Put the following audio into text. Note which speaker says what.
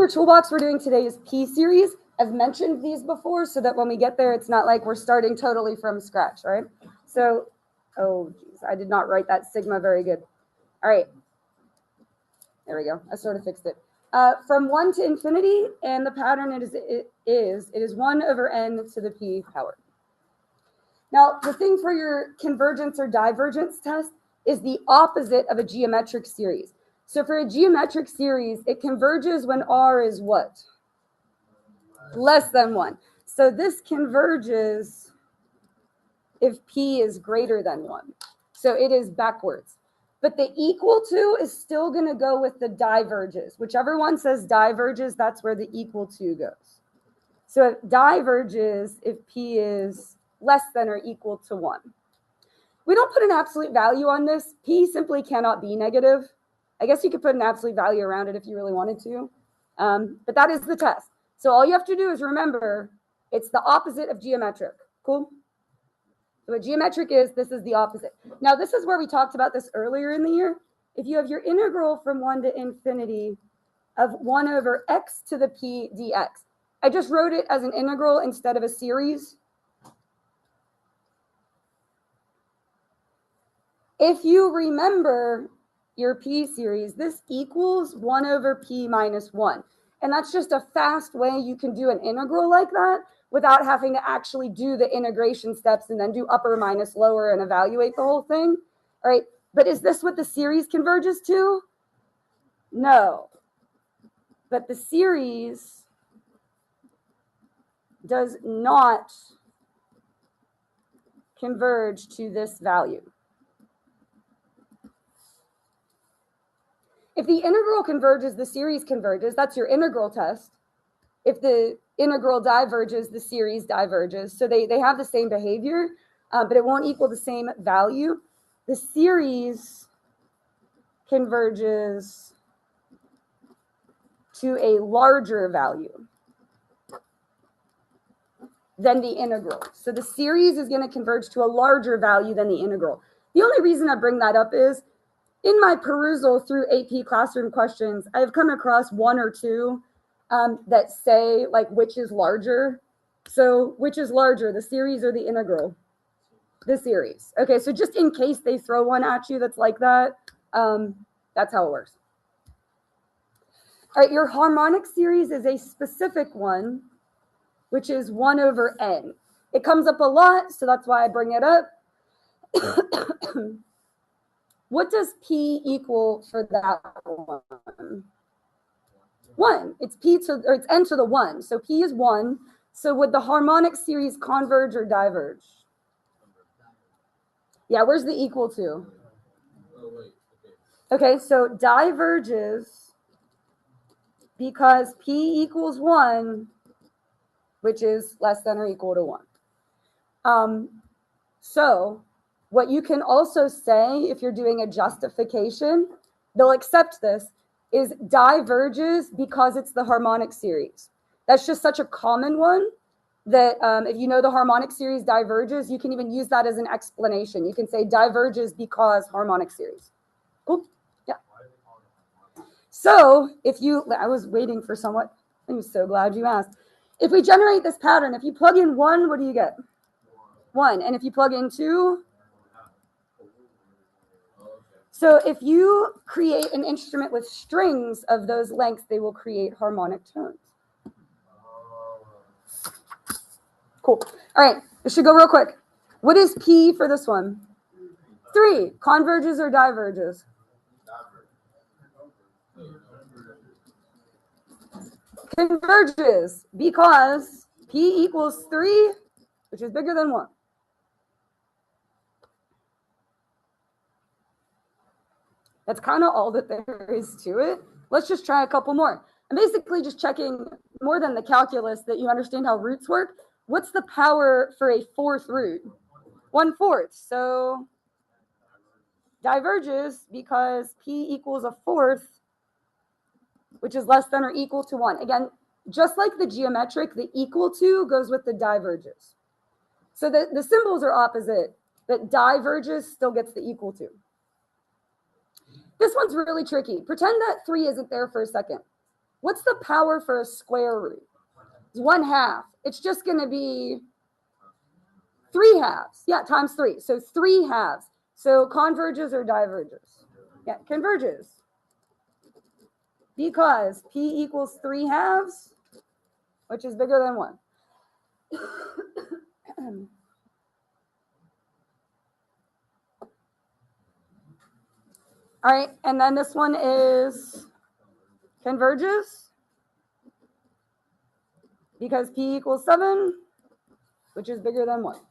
Speaker 1: your toolbox we're doing today is P series. I've mentioned these before so that when we get there, it's not like we're starting totally from scratch, right? So, oh, geez, I did not write that sigma very good. All right. There we go. I sort of fixed it. From 1 to infinity, and the pattern it is 1 over n to the p power. Now, the thing for your convergence or divergence test is the opposite of a geometric series. So for a geometric series, it converges when r is what? Less than 1. So this converges if p is greater than 1. So it is backwards. But the equal to is still going to go with the diverges. Whichever one says diverges, that's where the equal to goes. So it diverges if p is less than or equal to 1. We don't put an absolute value on this. P simply cannot be negative. I guess you could put an absolute value around it if you really wanted to. But that is the test. So all you have to do is remember it's the opposite of geometric. Cool? So what geometric is, this is the opposite. Now, this is where we talked about this earlier in the year. If you have your integral from 1 to infinity of 1 over x to the p dx, I just wrote it as an integral instead of a series. If you remember your p series, this equals 1 over p minus 1. And that's just a fast way you can do an integral like that without having to actually do the integration steps and then do upper minus lower and evaluate the whole thing. All right, but is this what the series converges to? No. But the series does not converge to this value. If the integral converges, the series converges. That's your integral test. If the integral diverges, the series diverges. So they have the same behavior, but it won't equal the same value. The series converges to a larger value than the integral. So the series is going to converge to a larger value than the integral. The only reason I bring that up is in my perusal through AP classroom questions, I've come across 1 or 2 that say like which is larger. So which is larger, the series or the integral? The series. Okay, so just in case they throw one at you that's like that, that's how it works. All right, your harmonic series is a specific one, which is 1 over n. It comes up a lot, so that's why I bring it up. What does p equal for that one? 1. It's it's n to the 1. So p is 1. So would the harmonic series converge or diverge? Yeah, where's the equal to? Okay, so diverges because p equals 1, which is less than or equal to 1. So what you can also say if you're doing a justification, they'll accept this, is diverges because it's the harmonic series. That's just such a common one that if you know the harmonic series diverges, you can even use that as an explanation. You can say diverges because harmonic series. Cool? Yeah. So if you, I was waiting for someone. I'm so glad you asked. If we generate this pattern, if you plug in 1, what do you get? 1. And if you plug in 2, so if you create an instrument with strings of those lengths, they will create harmonic tones. Cool. All right, this should go real quick. What is P for this one? 3. Converges or diverges? Converges because P equals 3, which is bigger than 1. That's kind of all that there is to it. Let's just try a couple more. I'm basically just checking more than the calculus that you understand how roots work. What's the power for a 4th root? 1/4. So diverges because P equals a 4th, which is less than or equal to 1. Again, just like the geometric, the equal to goes with the diverges. So the symbols are opposite, but diverges still gets the equal to. This one's really tricky. Pretend that 3 isn't there for a second. What's the power for a square root? It's 1/2. It's just going to be 3/2. Yeah, times 3. So 3/2. So converges or diverges? Yeah, converges. Because P equals 3/2, which is bigger than 1. All right, and then this one is converges because P equals 7, which is bigger than 1.